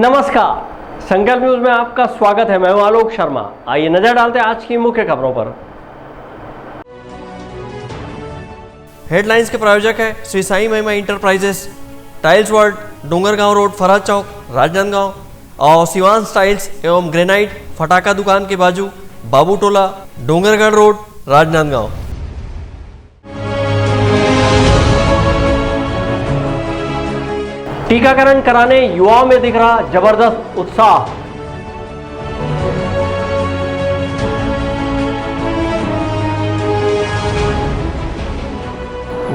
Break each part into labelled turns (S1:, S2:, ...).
S1: नमस्कार, संकल्प न्यूज में आपका स्वागत है। मैं हूं आलोक शर्मा। आइए नजर डालते हैं आज की मुख्य खबरों पर।
S2: हेडलाइंस के प्रायोजक है Shri Sai Mahima enterprises, tiles world, Dongargaon road, Faraz Chowk, Rajnandgaon और शिवांश टाइल्स एवं ग्रेनाइट फटाका दुकान के बाजू, बाबू टोला, डोंगरगढ़ रोड, राजनांदगांव।
S1: टीकाकरण कराने युवाओं में दिख रहा जबरदस्त उत्साह।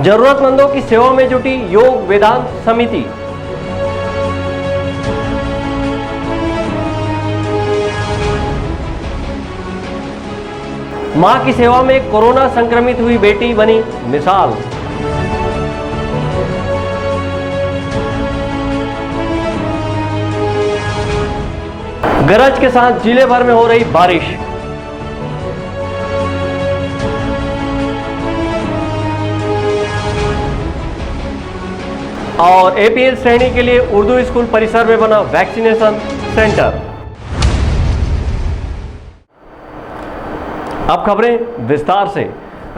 S1: जरूरतमंदों की सेवा में जुटी योग वेदांत समिति। मां की सेवा में कोरोना संक्रमित हुई बेटी बनी मिसाल। गरज के साथ जिले भर में हो रही बारिश। और एपीएल श्रेणी के लिए उर्दू स्कूल परिसर में बना वैक्सीनेशन सेंटर। अब खबरें विस्तार से।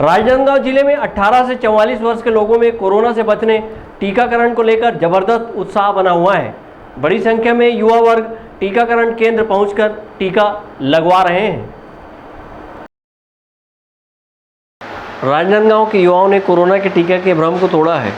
S1: राजनांदगांव जिले में 18 से 44 वर्ष के लोगों में कोरोना से बचने टीकाकरण को लेकर जबरदस्त उत्साह बना हुआ है। बड़ी संख्या में युवा वर्ग टीकाकरण केंद्र पहुंचकर टीका लगवा रहे हैं। राजनांदगांव के युवाओं ने कोरोना के टीका के भ्रम को तोड़ा है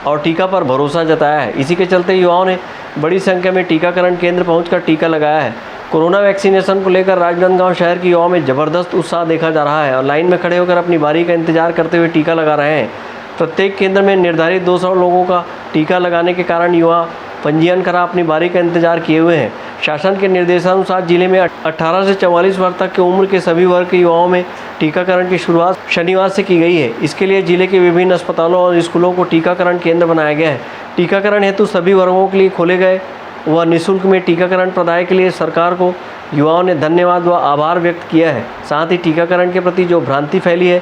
S1: और टीका पर भरोसा जताया है। इसी के चलते युवाओं ने बड़ी संख्या में टीकाकरण केंद्र पहुंचकर टीका लगाया है। कोरोना वैक्सीनेशन को लेकर राजनांदगांव शहर के युवाओं में जबरदस्त उत्साह देखा जा रहा है और लाइन में खड़े होकर अपनी बारी का इंतजार करते हुए टीका लगा रहे हैं। प्रत्येक केंद्र में निर्धारित 200 लोगों का टीका लगाने के कारण युवा पंजीयन करा अपनी बारी का इंतजार किए हुए हैं। शासन के निर्देशानुसार जिले में 18 से 44 वर्ष तक की उम्र के सभी वर्ग के युवाओं में टीकाकरण की शुरुआत शनिवार से की गई है। इसके लिए जिले के विभिन्न अस्पतालों और स्कूलों को टीकाकरण केंद्र बनाया गया है। टीकाकरण हेतु सभी वर्गों के लिए खोले गए व निःशुल्क में टीकाकरण प्रदाय के लिए सरकार को युवाओं ने धन्यवाद व आभार व्यक्त किया है। साथ ही टीकाकरण के प्रति जो भ्रांति फैली है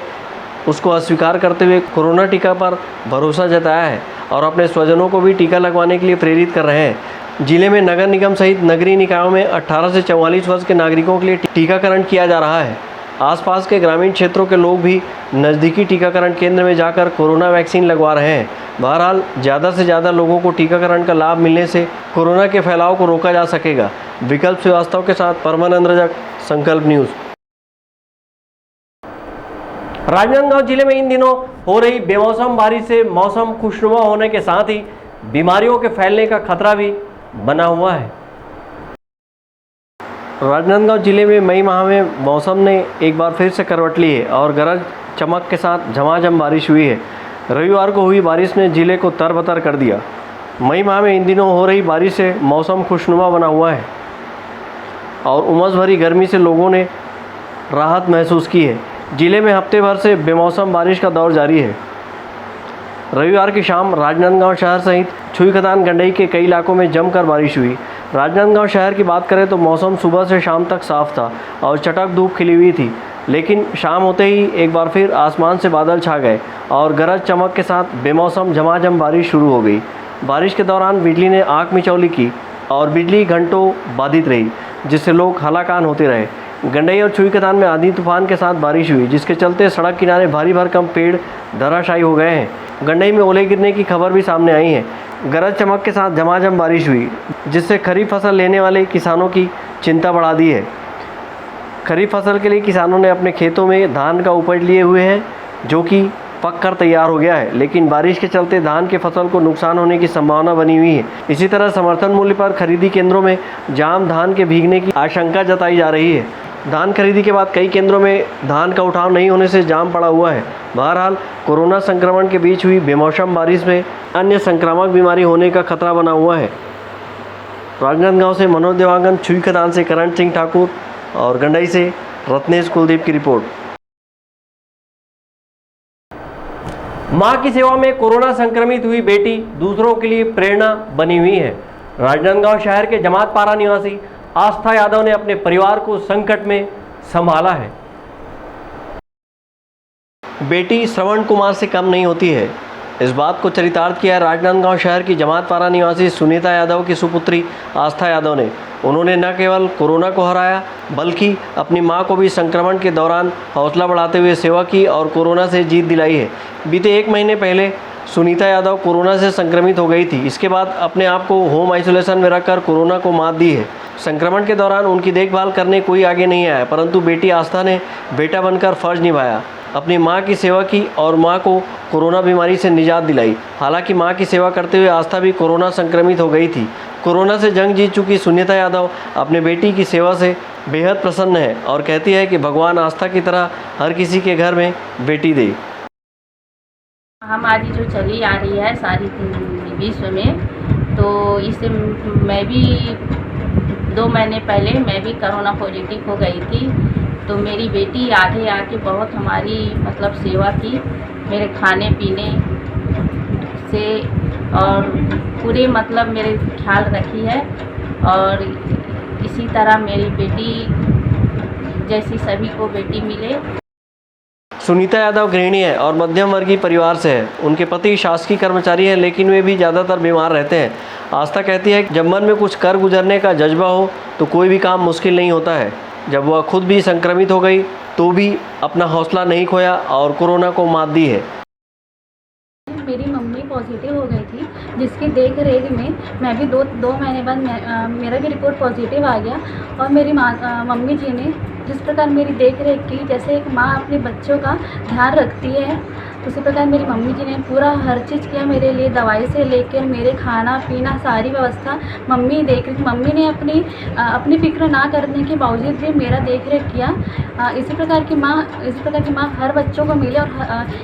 S1: उसको अस्वीकार करते हुए कोरोना टीका पर भरोसा जताया है और अपने स्वजनों को भी टीका लगवाने के लिए प्रेरित कर रहे हैं। जिले में नगर निगम सहित नगरीय निकायों में 18 से 44 वर्ष के नागरिकों के लिए टीकाकरण किया जा रहा है। आसपास के ग्रामीण क्षेत्रों के लोग भी नज़दीकी टीकाकरण केंद्र में जाकर कोरोना वैक्सीन लगवा रहे हैं। बहरहाल ज़्यादा से ज़्यादा लोगों को टीकाकरण का लाभ मिलने से कोरोना के फैलाव को रोका जा सकेगा। विकल्प श्रीवास्तव के साथ परमानंद रजक, संकल्प न्यूज़। राजनांदगांव जिले में इन दिनों हो रही बेमौसम बारिश से मौसम खुशनुमा होने के साथ ही बीमारियों के फैलने का खतरा भी बना हुआ है। राजनांदगांव जिले में मई माह में मौसम ने एक बार फिर से करवट ली है और गरज चमक के साथ झमाझम बारिश हुई है। रविवार को हुई बारिश ने जिले को तरबतर कर दिया। मई माह में इन दिनों हो रही बारिश से मौसम खुशनुमा बना हुआ है और उमस भरी गर्मी से लोगों ने राहत महसूस की है। जिले में हफ्ते भर से बेमौसम बारिश का दौर जारी है। रविवार की शाम राजनांदगांव शहर सहित छुईखदान गंडई के कई इलाकों में जमकर बारिश हुई। राजनांदगांव शहर की बात करें तो मौसम सुबह से शाम तक साफ था और चटक धूप खिली हुई थी, लेकिन शाम होते ही एक बार फिर आसमान से बादल छा गए और गरज चमक के साथ बेमौसम झमाझम बारिश शुरू हो गई। बारिश के दौरान बिजली ने आँख मिचौली की और बिजली घंटों बाधित रही, जिससे लोग हलाकान होते रहे। गंडई और छुईखदान में आंधी तूफान के साथ बारिश हुई, जिसके चलते सड़क किनारे भारी भरकम पेड़ धराशायी हो गए हैं। गंडई में ओले गिरने की खबर भी सामने आई है। गरज चमक के साथ झमाझम बारिश हुई, जिससे खरीफ फसल लेने वाले किसानों की चिंता बढ़ा दी है। खरीफ फसल के लिए किसानों ने अपने खेतों में धान का उपज लिए हुए हैं, जो कि पक कर तैयार हो गया है, लेकिन बारिश के चलते धान के फसल को नुकसान होने की संभावना बनी हुई है। इसी तरह समर्थन मूल्य पर खरीदी केंद्रों में जाम धान के भीगने की आशंका जताई जा रही है। धान खरीदी के बाद कई केंद्रों में धान का उठाव नहीं होने से जाम पड़ा हुआ है। बहरहाल कोरोना संक्रमण के बीच हुई बेमौसम बारिश में अन्य संक्रामक बीमारी होने का खतरा बना हुआ है। राजनांदगांव से मनोज देवांगन, छुईखदान से करण सिंह ठाकुर और गंडई से रत्नेश कुलदीप की रिपोर्ट। मां की सेवा में कोरोना संक्रमित हुई बेटी दूसरों के लिए प्रेरणा बनी हुई है। राजनांदगांव शहर के जमातपारा निवासी आस्था यादव ने अपने परिवार को संकट में संभाला है। बेटी श्रवण कुमार से कम नहीं होती है। इस बात को चरितार्थ किया है राजनांदगांव शहर की जमातपारा निवासी सुनीता यादव की सुपुत्री आस्था यादव ने। उन्होंने न केवल कोरोना को हराया बल्कि अपनी मां को भी संक्रमण के दौरान हौसला बढ़ाते हुए सेवा की और कोरोना से जीत दिलाई है। बीते 1 महीने पहले सुनीता यादव कोरोना से संक्रमित हो गई थी। इसके बाद अपने आप को होम आइसोलेशन में रखकर कोरोना को मात दी है। संक्रमण के दौरान उनकी देखभाल करने कोई आगे नहीं आया, परंतु बेटी आस्था ने बेटा बनकर फर्ज निभाया, अपनी मां की सेवा की और मां को कोरोना बीमारी से निजात दिलाई। हालांकि मां की सेवा करते हुए आस्था भी कोरोना संक्रमित हो गई थी। कोरोना से जंग जीत चुकी सुनीता यादव अपने बेटी की सेवा से बेहद प्रसन्न है और कहती है कि भगवान आस्था की तरह हर किसी के घर में बेटी दे।
S3: महामारी जो चली आ रही है सारी विश्व में, तो इससे मैं भी 2 महीने पहले मैं भी कोरोना पॉजिटिव हो गई थी। तो मेरी बेटी आगे आके बहुत हमारी मतलब सेवा की, मेरे खाने पीने से और पूरे मतलब मेरे ख्याल रखी है। और इसी तरह मेरी बेटी जैसी सभी को बेटी मिले।
S1: सुनीता यादव गृहिणी है और मध्यम वर्गीय परिवार से है। उनके पति शासकीय कर्मचारी हैं, लेकिन वे भी ज़्यादातर बीमार रहते हैं। आस्था कहती है कि जब मन में कुछ कर गुजरने का जज्बा हो तो कोई भी काम मुश्किल नहीं होता है। जब वह खुद भी संक्रमित हो गई तो भी अपना हौसला नहीं खोया और कोरोना को मात दी है।
S4: मेरी मम्मी पॉजिटिव हो गई थी, जिसकी देख रेख में मैं भी दो महीने बाद मेरा भी रिपोर्ट पॉजिटिव आ गया। और मेरी मम्मी जी ने जिस प्रकार मेरी देख रेख की, जैसे एक माँ अपने बच्चों का ध्यान रखती है, उसी प्रकार मेरी मम्मी जी ने पूरा हर चीज़ किया मेरे लिए। दवाई से लेकर मेरे खाना पीना सारी व्यवस्था मम्मी देख रही। मम्मी ने अपनी फिक्र ना करने के बावजूद भी मेरा देख रेख किया। इसी प्रकार की माँ हर बच्चों को मिले। और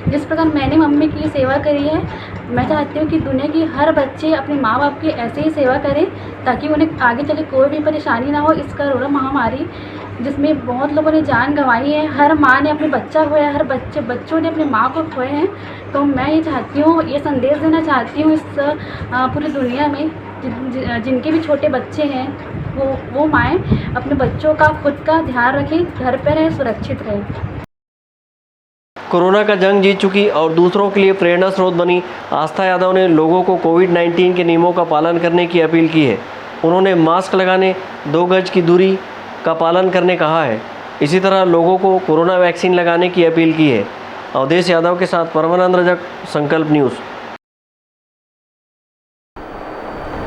S4: जिस प्रकार मैंने मम्मी की सेवा करी है, मैं चाहती हूँ कि दुनिया की हर बच्चे अपने माँ बाप की ऐसे ही सेवा करें, ताकि उन्हें आगे चले कोई भी परेशानी ना हो। इस कोरोना महामारी जिसमें बहुत लोगों ने जान गंवाई है, हर माँ ने अपने बच्चा खोया, हर बच्चों ने अपनी माँ को खोए हैं। तो मैं ये चाहती हूँ, ये संदेश देना चाहती हूँ इस पूरी दुनिया में जिनके भी छोटे बच्चे हैं, वो माएँ अपने बच्चों का खुद का ध्यान रखें, घर पर रहें, सुरक्षित रहें।
S1: कोरोना का जंग जीत चुकी और दूसरों के लिए प्रेरणा स्रोत बनी आस्था यादव ने लोगों को कोविड-19 के नियमों का पालन करने की अपील की है। उन्होंने मास्क लगाने, 2 गज की दूरी का पालन करने कहा है। इसी तरह लोगों को कोरोना वैक्सीन लगाने की अपील की है। अवधेश यादव के साथ परमानंद रजक, संकल्प न्यूज़।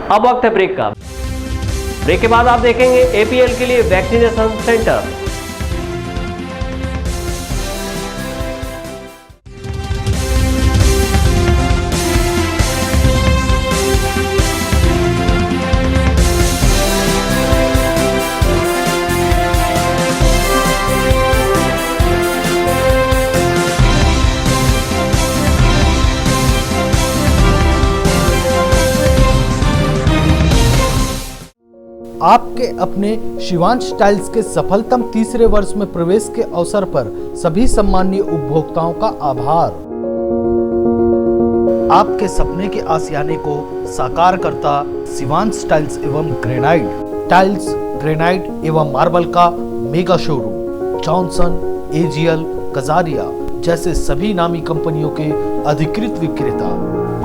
S1: अब वक्त है ब्रेक का। ब्रेक के बाद आप देखेंगे APL के लिए वैक्सीनेशन सेंटर।
S5: आपके अपने शिवांश टाइल्स के सफलतम तीसरे वर्ष में प्रवेश के अवसर पर सभी सम्मानीय उपभोक्ताओं का आभार। आपके सपने के आशियाने को साकार करता शिवांश टाइल्स एवं ग्रेनाइट एवं मार्बल का mega showroom Johnson, AGL, Kajaria जैसे सभी नामी कंपनियों के अधिकृत विक्रेता।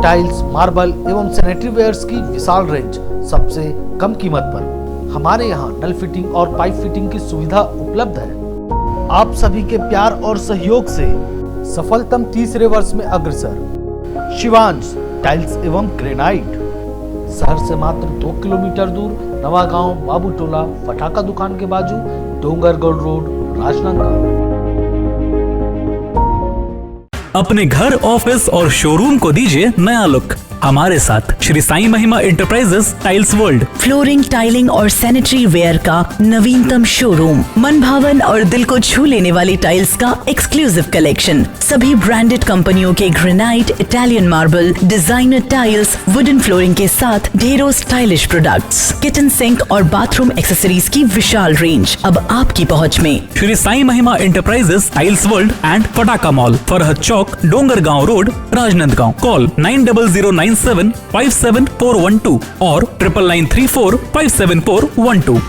S5: टाइल्स, मार्बल एवं सैनिटरी वेयर्स की विशाल रेंज सबसे कम कीमत पर। हमारे यहाँ नल फिटिंग और पाइप फिटिंग की सुविधा उपलब्ध है। आप सभी के प्यार और सहयोग से सफलतम तीसरे वर्ष में अग्रसर शिवांश टाइल्स एवं ग्रेनाइट, शहर से मात्र 2 किलोमीटर दूर, नवागांव बाबूटोला फटाका दुकान के बाजू, डोंगरगढ़ रोड, राजनांदगांव।
S6: अपने घर, ऑफिस और शोरूम को दीजिए नया लुक हमारे साथ श्री साईं महिमा enterprises tiles world.
S7: Flooring, tiling और सैनिटरी वेयर का नवीनतम शोरूम, मन भावन और दिल को छू लेने वाली टाइल्स का एक्सक्लूसिव कलेक्शन, सभी ब्रांडेड कंपनियों के granite, Italian marble, designer tiles, wooden flooring के साथ ढेरों स्टाइलिश प्रोडक्ट्स, किचन सिंक और बाथरूम एक्सेसरीज की विशाल रेंज अब आपकी पहुंच में।
S6: श्री साईं महिमा इंटरप्राइजेस टाइल्स वर्ल्ड एंड फटाका मॉल, फरहद चौक, डोंगरगांव रोड, राजनांदगांव। कॉल 9009975412 और 9934574412।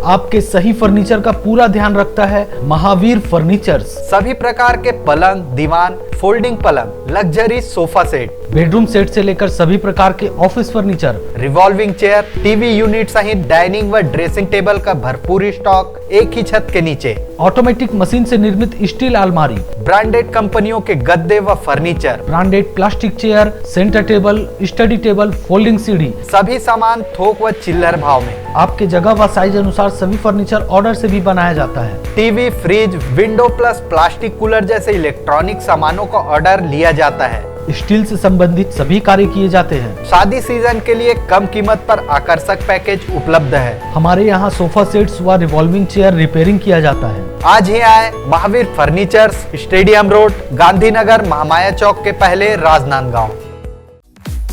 S5: आपके सही फर्नीचर का पूरा ध्यान रखता है महावीर फर्नीचर्स।
S8: सभी प्रकार के पलंग, दीवान, फोल्डिंग पलंग, luxury sofa set,
S5: bedroom set से लेकर सभी प्रकार के office furniture,
S8: revolving chair, TV unit सहित डाइनिंग व ड्रेसिंग टेबल का भरपूर स्टॉक एक ही छत के नीचे।
S5: ऑटोमेटिक मशीन से निर्मित स्टील अलमारी,
S8: ब्रांडेड कंपनियों के गद्दे व furniture,
S5: branded plastic chair, centre table, study table, folding सीढ़ी,
S8: सभी सामान थोक व चिल्लर भाव में।
S5: आपके जगह व साइज अनुसार सभी फर्नीचर ऑर्डर से भी बनाया जाता है।
S8: TV, fridge, window plus plastic cooler जैसे इलेक्ट्रॉनिक सामानों का ऑर्डर लिया जाता है।
S5: स्टील से संबंधित सभी कार्य किए जाते हैं।
S8: शादी सीजन के लिए कम कीमत पर आकर्षक पैकेज उपलब्ध है।
S5: हमारे यहाँ सोफा सेट्स व रिवॉल्विंग चेयर रिपेयरिंग किया जाता है।
S8: आज ही आए Mahavir furnitures, stadium road, Gandhinagar, Mahamaya Chowk के पहले, राजनांदगांव।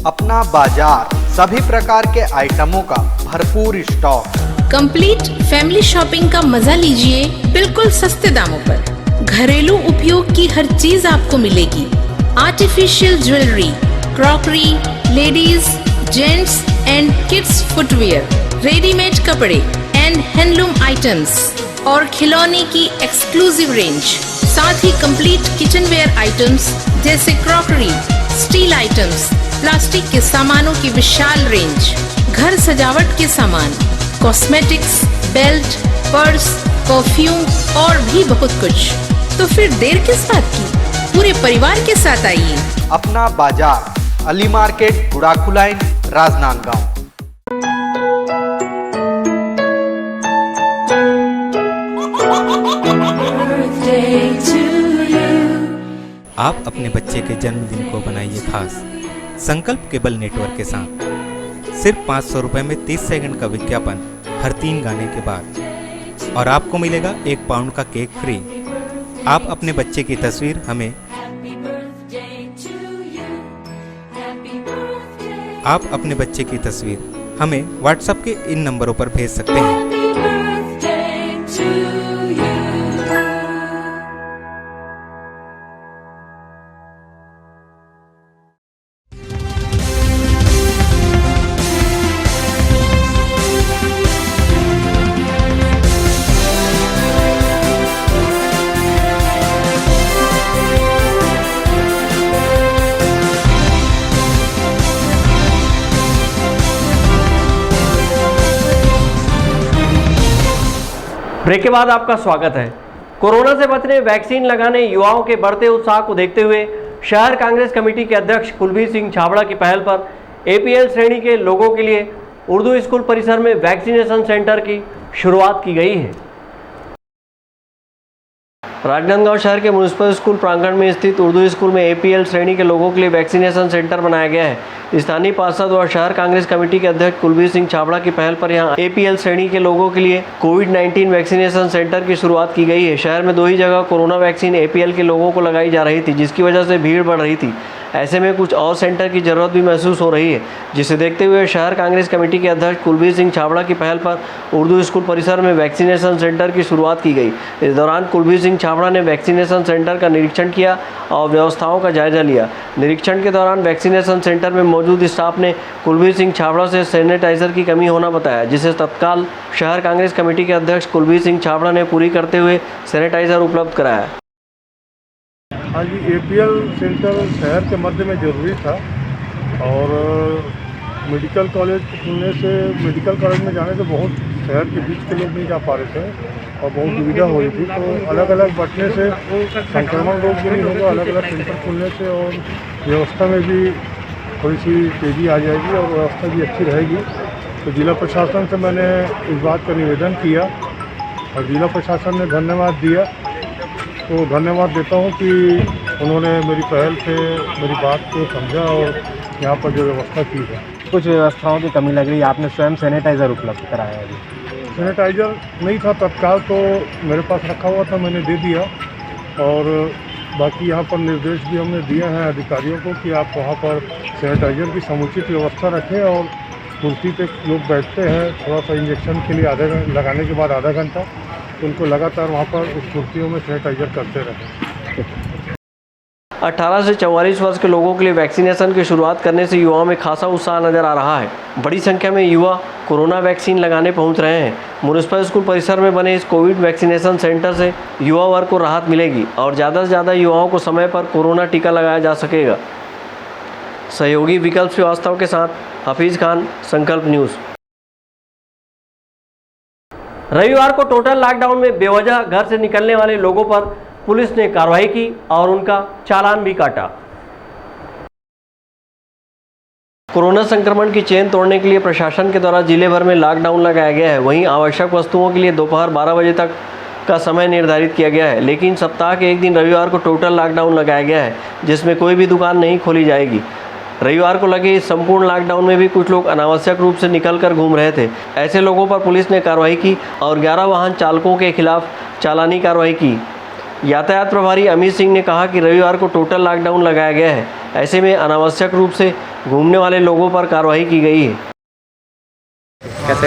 S8: अपना बाजार, सभी प्रकार के आइटमों का भरपूर स्टॉक।
S9: कंप्लीट फैमिली शॉपिंग का मजा लीजिए बिल्कुल सस्ते दामों पर। घरेलू उपयोग की हर चीज आपको मिलेगी। Artificial jewellery, crockery, ladies, gents and kids footwear, readymade कपड़े एंड हैंडलूम आइटम्स और खिलौने की एक्सक्लूसिव रेंज, साथ ही कंप्लीट किचनवेयर आइटम्स जैसे क्रॉकरी, स्टील आइटम्स, प्लास्टिक के सामानों की विशाल रेंज, घर सजावट के सामान, कॉस्मेटिक्स, बेल्ट, पर्स, परफ्यूम और भी बहुत कुछ। तो फिर देर किस बात की, पूरे परिवार के साथ आइए।
S8: अपना बाजार, अली मार्केट, गुड़ाखू लाइन, राजनांदगांव।
S10: आप अपने बच्चे के जन्मदिन को बनाइए खास संकल्प केबल नेटवर्क के साथ। सिर्फ 500 रुपए में 30 सेकंड का विज्ञापन हर 3 गाने के बाद और आपको मिलेगा 1 पाउंड का केक फ्री। आप अपने बच्चे की तस्वीर हमें व्हाट्सएप के इन नंबरों पर भेज सकते हैं।
S1: ब्रेक के बाद आपका स्वागत है। कोरोना से बचने वैक्सीन लगाने युवाओं के बढ़ते उत्साह को देखते हुए शहर कांग्रेस कमेटी के अध्यक्ष कुलबीर सिंह छाबड़ा की पहल पर एपीएल श्रेणी के लोगों के लिए उर्दू स्कूल परिसर में वैक्सीनेशन सेंटर की शुरुआत की गई है। राजनांदगांव शहर के म्युनिसिपल स्कूल प्रांगण में स्थित उर्दू स्कूल में एपीएल श्रेणी के लोगों के लिए वैक्सीनेशन सेंटर बनाया गया है। स्थानीय पार्षद और शहर कांग्रेस कमेटी के अध्यक्ष कुलबीर सिंह छाबड़ा की पहल पर यहां एपीएल श्रेणी के लोगों के लिए कोविड-19 वैक्सीनेशन सेंटर की शुरुआत की गई है। शहर में 2 ही जगह कोरोना वैक्सीन एपीएल के लोगों को लगाई जा रही थी, जिसकी वजह से भीड़ बढ़ रही थी। ऐसे में कुछ और सेंटर की जरूरत भी महसूस हो रही है, जिसे देखते हुए शहर कांग्रेस कमेटी के अध्यक्ष कुलबीर सिंह छाबड़ा की पहल पर उर्दू स्कूल परिसर में वैक्सीनेशन सेंटर की शुरुआत की गई। इस दौरान कुलबीर सिंह छाबड़ा ने वैक्सीनेशन सेंटर का निरीक्षण किया और व्यवस्थाओं का जायजा लिया। निरीक्षण के दौरान वैक्सीनेशन सेंटर में मौजूद स्टाफ ने कुलबीर सिंह छाबड़ा से सैनिटाइजर की कमी होना बताया, जिसे तत्काल शहर कांग्रेस कमेटी के अध्यक्ष कुलबीर सिंह छाबड़ा ने पूरी करते हुए सैनिटाइजर उपलब्ध कराया।
S11: हाँ जी, एपीएल सेंटर शहर के मध्य में ज़रूरी था और मेडिकल कॉलेज खुलने से मेडिकल कॉलेज में जाने से बहुत शहर के बीच के लोग नहीं जा पा रहे थे और बहुत दुविधा हो रही थी। तो अलग अलग बंटने से संक्रमण रोग भी नहीं होगा, अलग अलग सेंटर खुलने से और व्यवस्था में भी थोड़ी सी तेज़ी आ जाएगी और व्यवस्था भी अच्छी रहेगी। तो जिला प्रशासन से मैंने इस बात का निवेदन किया और जिला प्रशासन ने धन्यवाद दिया। तो धन्यवाद देता हूँ कि उन्होंने मेरी पहल से मेरी बात को समझा और यहाँ पर जो व्यवस्था की है।
S12: कुछ व्यवस्थाओं की कमी लग रही है, आपने स्वयं सैनिटाइज़र उपलब्ध कराया है?
S11: सैनिटाइज़र नहीं था तत्काल, तो मेरे पास रखा हुआ था, मैंने दे दिया। और बाकी यहाँ पर निर्देश भी हमने दिए हैं अधिकारियों को कि आप वहाँ पर सैनिटाइज़र की समुचित व्यवस्था रखें और कुर्सी पे लोग बैठते हैं थोड़ा सा इंजेक्शन के लिए लगाने के बाद आधा घंटा, उनको लगातार वहाँ पर उस कुर्सियों में सैनिटाइजर करते रहें।
S1: 18 से 44 वर्ष के लोगों के लिए वैक्सीनेशन की शुरुआत करने से युवाओं में खासा उत्साह नजर आ रहा है। बड़ी संख्या में युवा कोरोना वैक्सीन लगाने पहुंच रहे हैं। म्युनिसिपल स्कूल परिसर में बने इस कोविड वैक्सीनेशन सेंटर से युवा वर्ग को राहत मिलेगी और ज़्यादा से ज़्यादा युवाओं को समय पर कोरोना टीका लगाया जा सकेगा। सहयोगी विकल्प श्रीवास्तव के साथ हफीज़ खान, संकल्प न्यूज़। रविवार को टोटल लॉकडाउन में बेवजह घर से निकलने वाले लोगों पर पुलिस ने कार्रवाई की और उनका चालान भी काटा। कोरोना संक्रमण की चेन तोड़ने के लिए प्रशासन के द्वारा जिले भर में लॉकडाउन लगाया गया है। वहीं आवश्यक वस्तुओं के लिए दोपहर 12 बजे तक का समय निर्धारित किया गया है, लेकिन सप्ताह के एक दिन रविवार को टोटल लॉकडाउन लगाया गया है, जिसमें कोई भी दुकान नहीं खोली जाएगी। रविवार को लगे इस संपूर्ण लॉकडाउन में भी कुछ लोग अनावश्यक रूप से निकलकर घूम रहे थे। ऐसे लोगों पर पुलिस ने कार्रवाई की और 11 वाहन चालकों के खिलाफ चालानी कार्रवाई की। यातायात प्रभारी अमित सिंह ने कहा कि रविवार को टोटल लॉकडाउन लगाया गया है, ऐसे में अनावश्यक रूप से घूमने वाले लोगों पर कार्रवाई की गई है।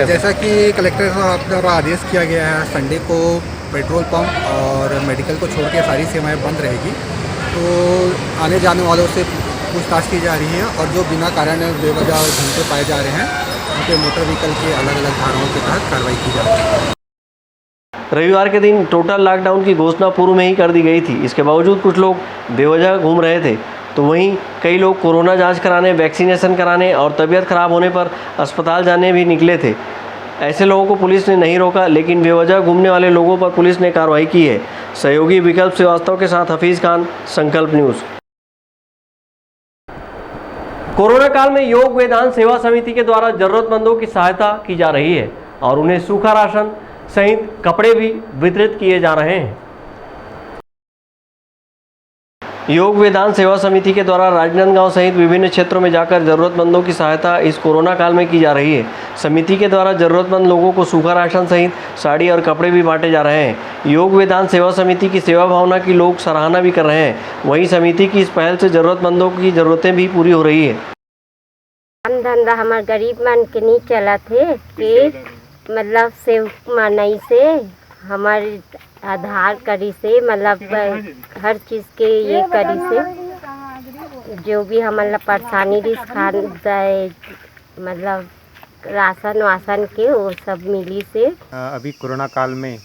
S13: जैसा कि कलेक्टर साहब द्वारा आदेश किया गया है, संडे को पेट्रोल पंप और मेडिकल को छोड़ के सारी सेवाएं बंद रहेगी, तो आने जाने वालों से पूछताछ की जा रही है और जो बिना कारण बेवजह घूमते पाए जा रहे हैं उनके मोटर व्हीकल के अलग अलग धाराओं के तहत कार्रवाई की जा रही है।
S1: रविवार के दिन टोटल लॉकडाउन की घोषणा पूर्व में ही कर दी गई थी। इसके बावजूद कुछ लोग बेवजह घूम रहे थे, तो वहीं कई लोग कोरोना जांच कराने, वैक्सीनेशन कराने और तबीयत खराब होने पर अस्पताल जाने भी निकले थे। ऐसे लोगों को पुलिस ने नहीं रोका, लेकिन बेवजह घूमने वाले लोगों पर पुलिस ने कार्रवाई की है। सहयोगी विकल्प श्रीवास्तव के साथ हफीज़ खान, संकल्प न्यूज़। कोरोना काल में योग वेदांत सेवा समिति के द्वारा जरूरतमंदों की सहायता की जा रही है और उन्हें सूखा राशन सहित कपड़े भी वितरित किए जा रहे हैं। योग वेदांत सेवा समिति के द्वारा राजनांदगांव सहित विभिन्न क्षेत्रों में जाकर जरूरतमंदों की सहायता इस कोरोना काल में की जा रही है। समिति के द्वारा जरूरतमंद लोगों को सूखा राशन सहित साड़ी और कपड़े भी बांटे जा रहे हैं। योग वेदांत सेवा समिति की सेवा भावना की लोग सराहना भी कर रहे हैं। वहीं समिति की इस पहल से जरूरतमंदों की जरूरतें भी पूरी हो रही है।
S14: काम धंधा हमारे गरीब मन के नहीं चला थे कि मतलब सेवक मानई से हमारे आधार करी से मतलब हर चीज़ के ये करी से जो भी हमारा परेशानी रिस खान जाए मतलब राशन वासन के वो सब मिली से।
S12: अभी कोरोना काल में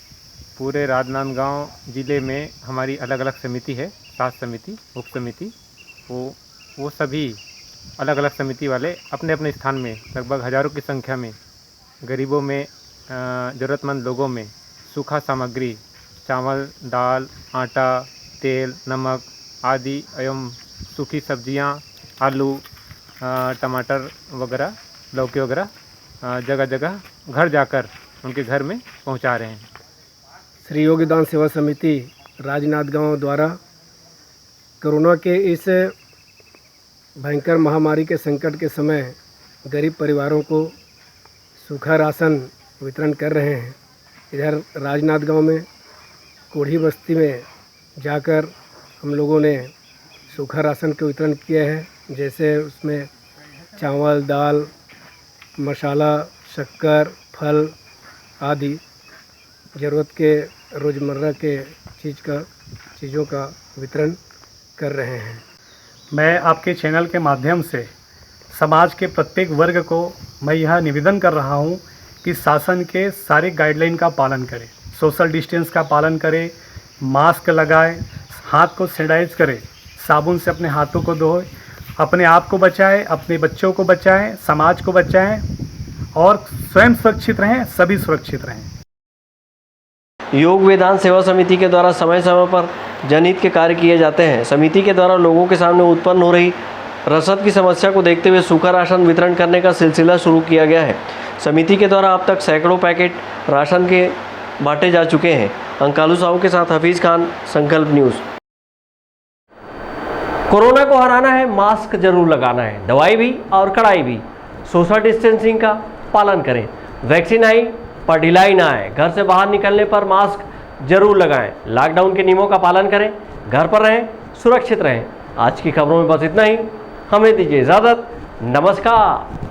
S12: पूरे राजनांदगांव जिले में हमारी अलग अलग समिति है, 7 समिति, उप समिति, वो सभी अलग अलग समिति वाले अपने अपने स्थान में लगभग हज़ारों की संख्या में गरीबों में, ज़रूरतमंद लोगों में सूखा सामग्री, चावल, दाल, आटा, तेल, नमक आदि एवं सूखी सब्जियां, आलू, टमाटर वगैरह, लौकी वगैरह जगह जगह घर जाकर उनके घर में पहुंचा रहे हैं।
S15: श्री योग दान सेवा समिति राजनांदगांव द्वारा कोरोना के इस भयंकर महामारी के संकट के समय गरीब परिवारों को सूखा राशन वितरण कर रहे हैं। इधर राजनांदगांव में कोढ़ी बस्ती में जाकर हम लोगों ने सूखा राशन का वितरण किया है, जैसे उसमें चावल, दाल, मसाला, शक्कर, फल आदि ज़रूरत के रोज़मर्रा के चीज़ों का वितरण कर रहे हैं।
S16: मैं आपके चैनल के माध्यम से समाज के प्रत्येक वर्ग को मैं यह निवेदन कर रहा हूं कि शासन के सारे गाइडलाइन का पालन करें, सोशल डिस्टेंस का पालन करें, मास्क लगाएं, हाथ को सैनिटाइज करें, साबुन से अपने हाथों को धोएं, अपने आप को बचाएं, अपने बच्चों को बचाएं, समाज को बचाएं और स्वयं सुरक्षित रहें, सभी सुरक्षित रहें।
S1: योग वेदांत सेवा समिति के द्वारा समय समय पर जनहित के कार्य किए जाते हैं। समिति के द्वारा लोगों के सामने उत्पन्न हो रही रसद की समस्या को देखते हुए सूखा राशन वितरण करने का सिलसिला शुरू किया गया है। समिति के द्वारा अब तक सैकड़ों पैकेट राशन के बांटे जा चुके हैं। अंकालू साहू के साथ हफीज़ खान, संकल्प न्यूज़। कोरोना को हराना है, मास्क जरूर लगाना है, दवाई भी और कड़ाई भी। सोशल डिस्टेंसिंग का पालन करें। वैक्सीन आई पर ढिलाई ना आए। घर से बाहर निकलने पर मास्क जरूर लगाएं। लॉकडाउन के नियमों का पालन करें, घर पर रहें, सुरक्षित रहें। आज की खबरों में बस इतना ही। हमें दीजिए इजाज़त। नमस्कार।